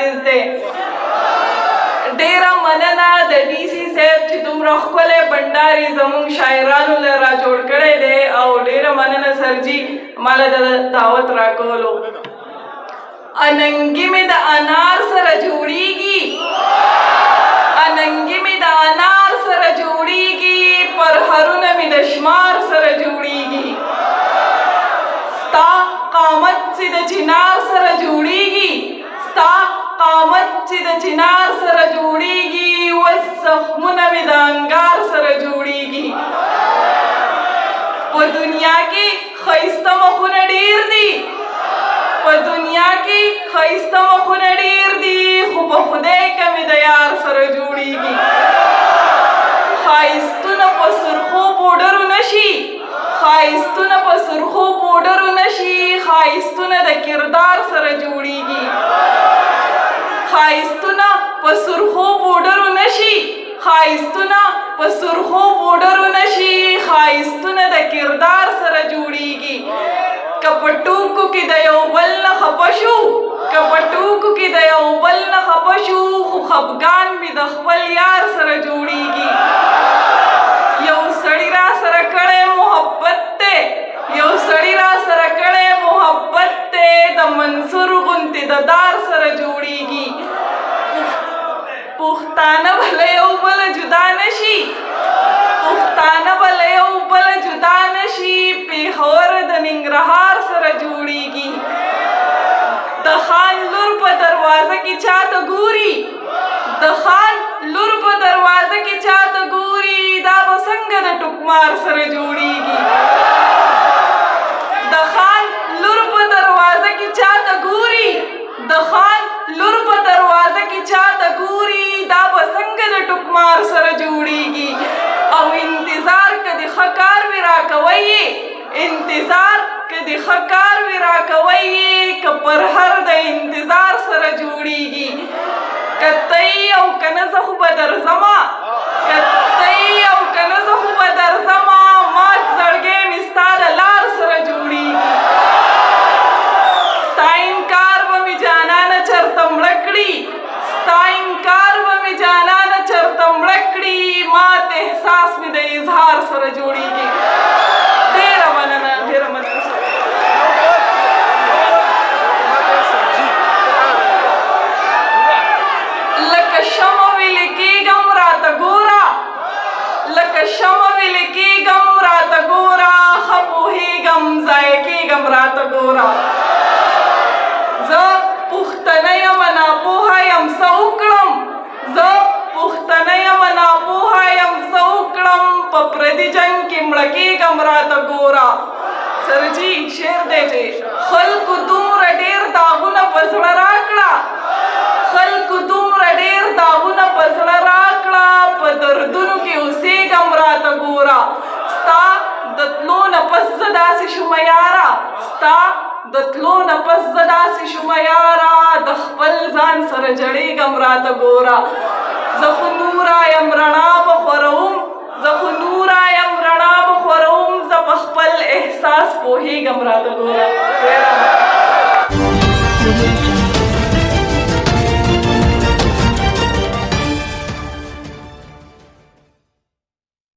خالص دی. ډیره مننه د ډي سي صاحب چې دومره ښکلی بنډاري زموږ شاعرانو له را جوړ کړی دی او ډیره مننه سرجي ماله د دعوت راکولو. اننګي مې د انار سره جوړیږي، اننګي مې د انار سره جوړیږي، پرهرونه مې د شمار سره جوړیږي. ستا قامت چې د چنار سره جوړیږي، ستا قامت چې د چنار سره جوړیږي، اوس زخمونه مې د انګار سره جوړیږي. په دنیا کې ښایسته مخونه ډېر دي، په دنیا کې ښایسته مخونه ډېر دي، خو په خدای که مې د یار سره جوړیږي. ښایستونه په سرخو پوډرو نشي، ښایستونه په سرخو پوډرو نشي، ښایستونه د کردار سره جوړیږي. ښایستونه په سرخو پوډرو نشي، ښایستونه په سرخو پوډرو نشي، ښایستونه د کردار سره جوړیږي. که په ټوکو کې د یو بل نه خفه شو، که په ټوکو کې د یو بل نه خفه شو، خو خفګان مې د خپل یار سره جوړیږي. یو سړي را سره کړی محبت دی، یو سړي را سره کړی محبت دی، د منصور غوندې د دار سره جوړیږي. پښتانه به له یو بله جدا نشي، پښتانه به له یو بله جدا نشي، پېښور د ننګرهار سره جوړیږي. د خان لور په دروازه کې چاته ګوري، د خان لور په دروازه کې چاته ګوري، دا به څنګه د ټوکمار سره جوړیږي. د خان لور په دروازه کې چاته ګوري، د خان لور په دروازه کې چاته ګوري، دا به څنګه د ټوکمار سره جوړیږي. او انتظار که د ښه کار وي راکوئ، انتظار که د ښه کار وي راکوئ، که پر هر د انتظار سره جوړیږي. که ته یې او که نه زه خو به درځمه، که ته یې او که نه زه خو به درځمه، مات زړګی مې ستا د لار سره جوړیږي. ستا انکار به مې جانانه چرته مړه کړي، ستا انکار به مې جانانه چرته مړه کړي، مات احساس مې د اظهار سره جوړیږي. ډېره مننه، ډېره مننه. لکه شمع ویلې کېږم راته ګوره، لکه شمع ویلې کېږم راته ګوره، ښه پوهېږم ضایع کېږم راته ګوره. زه پښتنه یم ناپوهه یم څه وکړم، زه پښتنه یم ناپوهه یم څه وکړم، په پردي جنګ کې مړه کېږم راته ګوره. سرجي شعر دی چې خلکو دومره ډېر داغونه په زړه راکړه، خلکو دومره ډېر داغونه په زړه راکړه، په دردونو کې اوسېږم راته ګوره. ستا د تلو نه پس زه داسې شومه یاره، ستا د تلو نه پس زه داسې شومه یاره، د خپل ځان سره جړېږم راته ګوره. زه خو نوره یم رڼا به خوروم، زه خو نوره یم رڼا به خوروم، زه په خپل احساس پوهېږم راته ګوره.